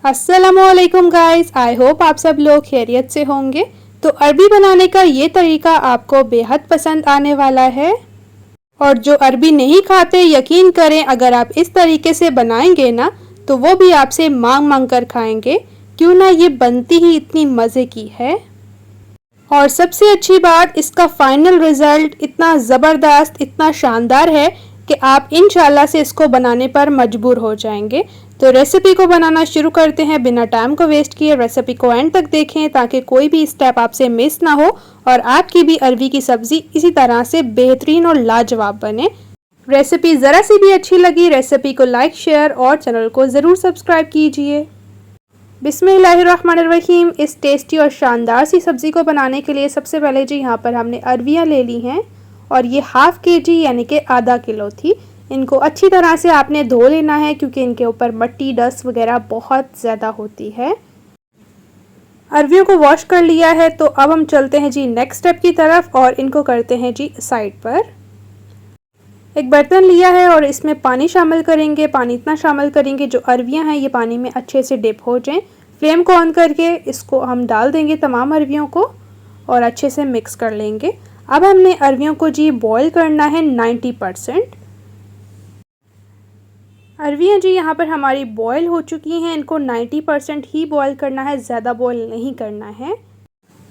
अस्सलामुअलैकुम guys, I hope आप सब लोग खैरियत से होंगे। तो अरबी बनाने का ये तरीका आपको बेहद पसंद आने वाला है। और जो अरबी नहीं खाते, यकीन करें अगर आप इस तरीके से बनाएंगे ना तो वो भी आपसे मांग मांग कर खाएंगे, क्यों ना ये बनती ही इतनी मज़े की है। और सबसे अच्छी बात, इसका फाइनल रिज़ल्ट इतना ज़बरदस्त, इतना शानदार है कि आप इंशाल्लाह से इसको बनाने पर मजबूर हो जाएंगे। तो रेसिपी को बनाना शुरू करते हैं बिना टाइम को वेस्ट किए। रेसिपी को एंड तक देखें ताकि कोई भी स्टेप आपसे मिस ना हो और आपकी भी अरबी की सब्ज़ी इसी तरह से बेहतरीन और लाजवाब बने। रेसिपी ज़रा सी भी अच्छी लगी, रेसिपी को लाइक, शेयर और चैनल को ज़रूर सब्सक्राइब कीजिए। बिस्मिल्लाहिर्रहमानिर्रहीम। इस टेस्टी और शानदार सी सब्ज़ी को बनाने के लिए सबसे पहले जी यहाँ पर हमने अरबियाँ ले ली हैं और ये हाफ़ केजी यानी कि आधा किलो थी। इनको अच्छी तरह से आपने धो लेना है क्योंकि इनके ऊपर मिट्टी, डस्ट वगैरह बहुत ज़्यादा होती है। अरबियों को वॉश कर लिया है तो अब हम चलते हैं जी नेक्स्ट स्टेप की तरफ और इनको करते हैं जी साइड पर। एक बर्तन लिया है और इसमें पानी शामिल करेंगे। पानी इतना शामिल करेंगे जो अरबियाँ हैं ये पानी में अच्छे से डिप हो जाएं। फ्लेम को ऑन करके इसको हम डाल देंगे तमाम अरबियों को और अच्छे से मिक्स कर लेंगे। अब हमने अरबियों को जी बॉईल करना है 90%। अरबियाँ जी यहाँ पर हमारी बॉईल हो चुकी हैं। इनको 90% ही बॉईल करना है, ज़्यादा बॉईल नहीं करना है।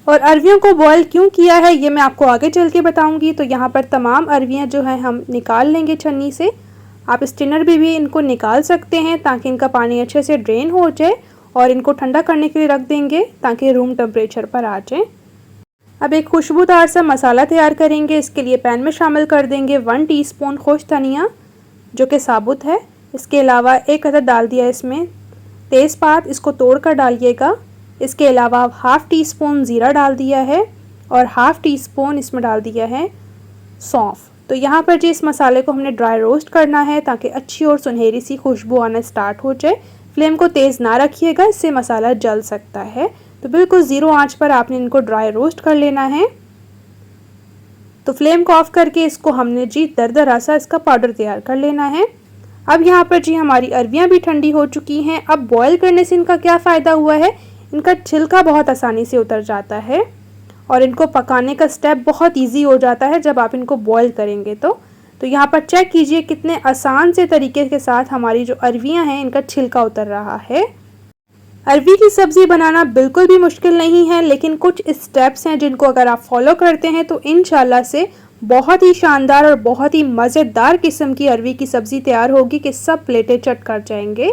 और अरबियों को बॉईल क्यों किया है ये मैं आपको आगे चल के बताऊंगी। तो यहाँ पर तमाम अरबियाँ जो हैं हम निकाल लेंगे छन्नी से। आप स्टिनर भी इनको निकाल सकते हैं ताकि इनका पानी अच्छे से ड्रेन हो जाए और इनको ठंडा करने के लिए रख देंगे ताकि रूम टेम्परेचर पर आ जाए। अब एक खुशबूदार सा मसाला तैयार करेंगे। इसके लिए पैन में शामिल कर देंगे 1 टीस्पून खुश धनिया जो कि साबुत है। इसके अलावा 1 अदद डाल दिया इसमें तेज़पात, इसको तोड़ कर डालिएगा। इसके अलावा हाफ़ टी स्पून ज़ीरा डाल दिया है और हाफ़ टी स्पून इसमें डाल दिया है सौंफ। तो यहाँ पर जी इस मसाले को हमने ड्राई रोस्ट करना है ताकि अच्छी और सुनहरी सी खुशबू आना स्टार्ट हो जाए। फ्लेम को तेज़ ना रखिएगा, इससे मसाला जल सकता है। तो बिल्कुल ज़ीरो आंच पर आपने इनको ड्राई रोस्ट कर लेना है। तो फ्लेम को ऑफ करके इसको हमने जी दरदरा सा इसका पाउडर तैयार कर लेना है। अब यहाँ पर जी हमारी अरबियाँ भी ठंडी हो चुकी हैं। अब बॉयल करने से इनका क्या फ़ायदा हुआ है, इनका छिलका बहुत आसानी से उतर जाता है और इनको पकाने का स्टेप बहुत इजी हो जाता है जब आप इनको बॉयल करेंगे। तो यहाँ पर चेक कीजिए कितने आसान से तरीके के साथ हमारी जो अरबियाँ हैं इनका छिलका उतर रहा है। अरबी की सब्ज़ी बनाना बिल्कुल भी मुश्किल नहीं है, लेकिन कुछ स्टेप्स हैं जिनको अगर आप फॉलो करते हैं तो इंशाल्लाह से बहुत ही शानदार और बहुत ही मज़ेदार किस्म की अरबी की सब्ज़ी तैयार होगी कि सब प्लेटें चट कर जाएंगे।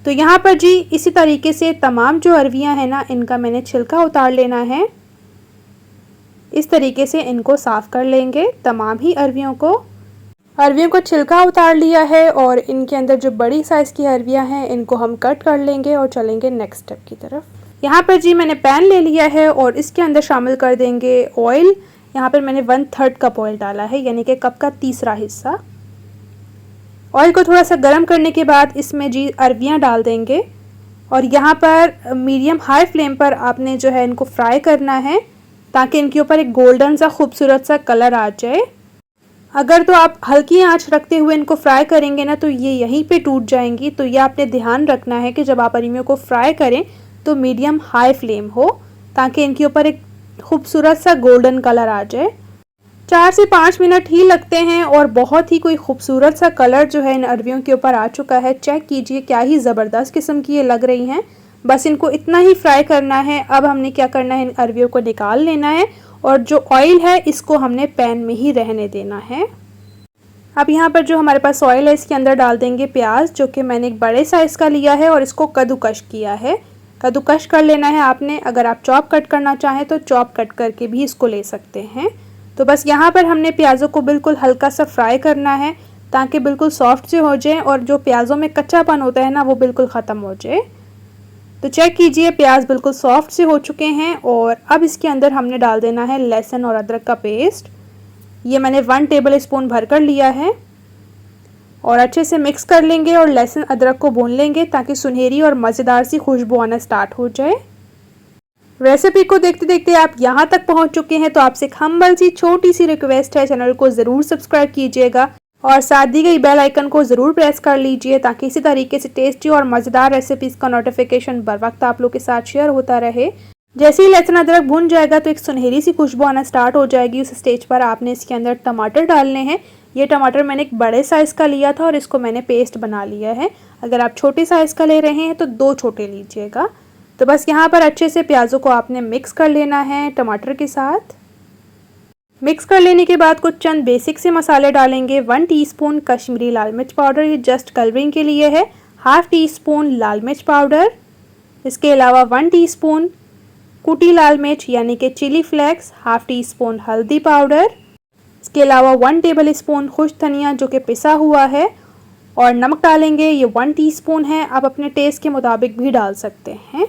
तो यहाँ पर जी इसी तरीके से तमाम जो अरबियाँ हैं ना इनका मैंने छिलका उतार लेना है। इस तरीके से इनको साफ़ कर लेंगे तमाम ही अरबियों को छिलका उतार लिया है और इनके अंदर जो बड़ी साइज़ की अरबियाँ हैं इनको हम कट कर लेंगे और चलेंगे नेक्स्ट स्टेप की तरफ। यहाँ पर जी मैंने पैन ले लिया है और इसके अंदर शामिल कर देंगे ऑयल। यहाँ पर मैंने 1/3 कप ऑयल डाला है यानी कि कप का तीसरा हिस्सा। ऑयल को थोड़ा सा गर्म करने के बाद इसमें जी अरबियाँ डाल देंगे और यहाँ पर मीडियम हाई फ्लेम पर आपने जो है इनको फ्राई करना है ताकि इनके ऊपर एक गोल्डन सा खूबसूरत सा कलर आ जाए। अगर तो आप हल्की आंच रखते हुए इनको फ्राई करेंगे ना तो ये यहीं पे टूट जाएंगी। तो ये आपने ध्यान रखना है कि जब आप अरबियों को फ्राई करें तो मीडियम हाई फ्लेम हो ताकि इनके ऊपर एक खूबसूरत सा गोल्डन कलर आ जाए। 4 से 5 मिनट ही लगते हैं और बहुत ही कोई खूबसूरत सा कलर जो है इन अरबियों के ऊपर आ चुका है। चेक कीजिए क्या ही ज़बरदस्त किस्म की ये लग रही हैं। बस इनको इतना ही फ्राई करना है। अब हमने क्या करना है, इन अरबियों को निकाल लेना है और जो ऑयल है इसको हमने पैन में ही रहने देना है। अब यहाँ पर जो हमारे पास ऑयल है इसके अंदर डाल देंगे प्याज जो कि मैंने एक बड़े साइज़ का लिया है और इसको कद्दूकश किया है। कद्दूकश कर लेना है आपने। अगर आप चॉप कट करना चाहें तो चॉप कट करके भी इसको ले सकते हैं। तो बस यहाँ पर हमने प्याज़ों को बिल्कुल हल्का सा फ्राई करना है ताकि बिल्कुल सॉफ्ट से हो जाए और जो प्याज़ों में कच्चापन होता है ना वो बिल्कुल ख़त्म हो जाए। तो चेक कीजिए प्याज बिल्कुल सॉफ्ट से हो चुके हैं और अब इसके अंदर हमने डाल देना है लहसुन और अदरक का पेस्ट। ये मैंने 1 टेबल स्पून भर कर लिया है और अच्छे से मिक्स कर लेंगे और लहसुन अदरक को भून लेंगे ताकि सुनहरी और मज़ेदार सी खुशबू आना स्टार्ट हो जाए। रेसिपी को देखते देखते आप यहाँ तक पहुँच चुके हैं तो आपसे एक हम्बल सी छोटी सी रिक्वेस्ट है, चैनल को ज़रूर सब्सक्राइब कीजिएगा और साथ दी गई बेल आइकन को ज़रूर प्रेस कर लीजिए ताकि इसी तरीके से टेस्टी और मज़ेदार रेसिपीज़ का नोटिफिकेशन बर वक्त आप लोग के साथ शेयर होता रहे। जैसे ही लहसुन अदरक भुन जाएगा तो एक सुनहरी सी खुशबू आना स्टार्ट हो जाएगी। उस स्टेज पर आपने इसके अंदर टमाटर डालने हैं। ये टमाटर मैंने एक बड़े साइज़ का लिया था और इसको मैंने पेस्ट बना लिया है। अगर आप छोटे साइज़ का ले रहे हैं तो 2 छोटे लीजिएगा। तो बस यहाँ पर अच्छे से प्याज़ों को आपने मिक्स कर लेना है टमाटर के साथ। मिक्स कर लेने के बाद कुछ चंद बेसिक से मसाले डालेंगे। 1 टीस्पून कश्मीरी लाल मिर्च पाउडर, ये जस्ट कलरिंग के लिए है। हाफ़ टी स्पून लाल मिर्च पाउडर, इसके अलावा 1 टीस्पून कुटी लाल मिर्च यानी कि chilli flakes, half teaspoon हल्दी पाउडर, इसके अलावा 1 टेबल स्पून खुश्क धनिया जो कि पिसा हुआ है, और नमक डालेंगे। ये 1 टीस्पून है, आप अपने टेस्ट के मुताबिक भी डाल सकते हैं।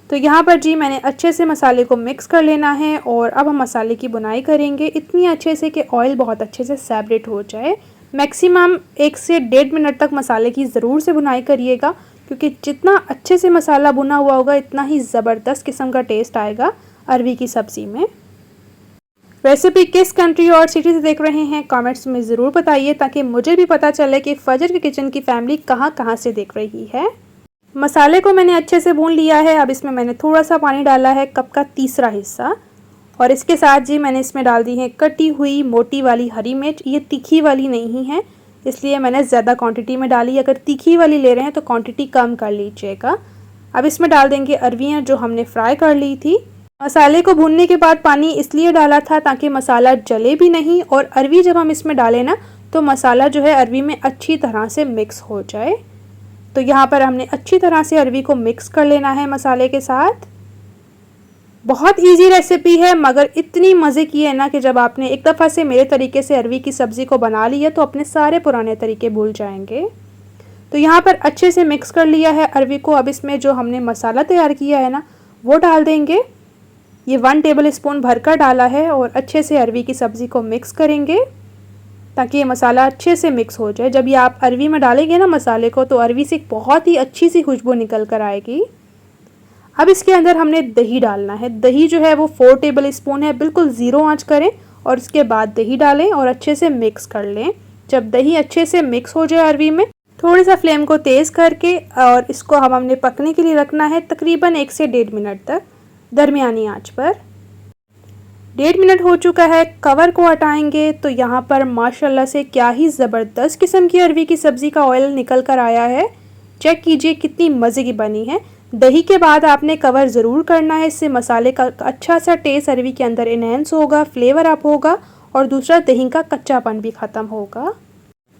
तो यहाँ पर जी मैंने अच्छे से मसाले को मिक्स कर लेना है और अब हम मसाले की बुनाई करेंगे इतनी अच्छे से कि ऑयल बहुत अच्छे से सेपरेट हो जाए। मैक्सिमम 1 से 1.5 मिनट तक मसाले की ज़रूर से बुनाई करिएगा, क्योंकि जितना अच्छे से मसाला भुना हुआ होगा इतना ही ज़बरदस्त किस्म का टेस्ट आएगा अरवी की सब्ज़ी में। रेसिपी किस कंट्री और सिटी से देख रहे हैं कमेंट्स में ज़रूर बताइए ताकि मुझे भी पता चले कि फजर के किचन की फैमिली कहाँ कहाँ से देख रही है। मसाले को मैंने अच्छे से भून लिया है। अब इसमें मैंने थोड़ा सा पानी डाला है, कप का तीसरा हिस्सा, और इसके साथ जी मैंने इसमें डाल दी है कटी हुई मोटी वाली हरी मिर्च। ये तीखी वाली नहीं है इसलिए मैंने ज़्यादा क्वांटिटी में डाली। अगर तीखी वाली ले रहे हैं तो क्वांटिटी कम कर लीजिएगा। अब इसमें डाल देंगे अरवियाँ जो हमने फ्राई कर ली थी। मसाले को भूनने के बाद पानी इसलिए डाला था ताकि मसाला जले भी नहीं, और अरवी जब हम इसमें डालें ना तो मसाला जो है अरवी में अच्छी तरह से मिक्स हो जाए। तो यहाँ पर हमने अच्छी तरह से अरवी को मिक्स कर लेना है मसाले के साथ। बहुत इजी रेसिपी है मगर इतनी मज़े की है ना कि जब आपने एक दफ़ा से मेरे तरीके से अरवी की सब्ज़ी को बना ली है तो अपने सारे पुराने तरीके भूल जाएंगे। तो यहाँ पर अच्छे से मिक्स कर लिया है अरवी को। अब इसमें जो हमने मसाला तैयार किया है ना वो डाल देंगे। ये 1 टेबल स्पून भरकर डाला है और अच्छे से अरवी की सब्ज़ी को मिक्स करेंगे ताकि ये मसाला अच्छे से मिक्स हो जाए। जब ये आप अरवी में डालेंगे ना मसाले को तो अरवी से बहुत ही अच्छी सी खुशबू निकल कर आएगी। अब इसके अंदर हमने दही डालना है। दही जो है वो 4 टेबल स्पून है। बिल्कुल ज़ीरो आंच करें और इसके बाद दही डालें और अच्छे से मिक्स कर लें। जब दही अच्छे से मिक्स हो जाए अरवी में, थोड़ी सा फ्लेम को तेज़ करके और इसको हमने पकने के लिए रखना है तकरीबन 1 से 1.5 मिनट तक दरमियानी आँच पर। 1.5 मिनट हो चुका है, कवर को हटाएंगे तो यहाँ पर माशाल्लाह से क्या ही ज़बरदस्त किस्म की अरवी की सब्ज़ी का ऑयल निकल कर आया है। चेक कीजिए कितनी मज़े की बनी है। दही के बाद आपने कवर ज़रूर करना है, इससे मसाले का अच्छा सा टेस्ट अरवी के अंदर इन्हेंस होगा, फ्लेवर अप होगा, और दूसरा दही का कच्चापन भी ख़त्म होगा।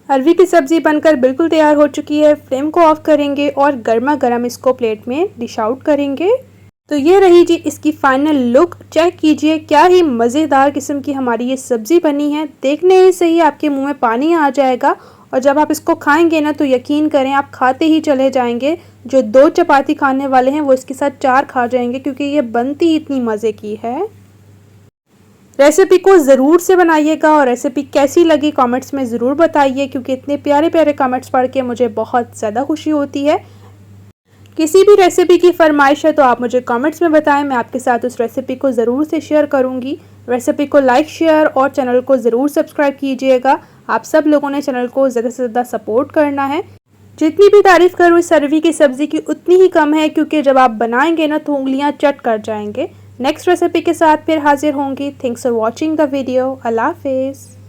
अरवी की सब्ज़ी बनकर बिल्कुल तैयार हो चुकी है। फ्लेम को ऑफ करेंगे और गर्मा गर्म इसको प्लेट में डिश आउट करेंगे। तो ये रही जी इसकी फाइनल लुक। चेक कीजिए क्या ही मज़ेदार किस्म की हमारी ये सब्ज़ी बनी है। देखने ही से ही आपके मुंह में पानी आ जाएगा और जब आप इसको खाएंगे ना तो यकीन करें आप खाते ही चले जाएंगे। जो 2 चपाती खाने वाले हैं वो इसके साथ 4 खा जाएंगे क्योंकि ये बनती इतनी मज़े की है। रेसिपी को ज़रूर से बनाइएगा और रेसिपी कैसी लगी कमेंट्स में ज़रूर बताइए, क्योंकि इतने प्यारे प्यारे कमेंट्स पढ़ के मुझे बहुत ज़्यादा खुशी होती है। किसी भी रेसिपी की फरमाइश है तो आप मुझे कमेंट्स में बताएं, मैं आपके साथ उस रेसिपी को ज़रूर से शेयर करूंगी। रेसिपी को लाइक, शेयर और चैनल को ज़रूर सब्सक्राइब कीजिएगा। आप सब लोगों ने चैनल को ज़्यादा से ज़्यादा सपोर्ट करना है। जितनी भी तारीफ़ करूँ इस अरवी की सब्ज़ी की उतनी ही कम है, क्योंकि जब आप बनाएंगे ना तो उंगलियाँ चट कर जाएंगे। नेक्स्ट रेसिपी के साथ फिर हाजिर होंगी। Thanks for watching the video. अल्लाह हाफिज़।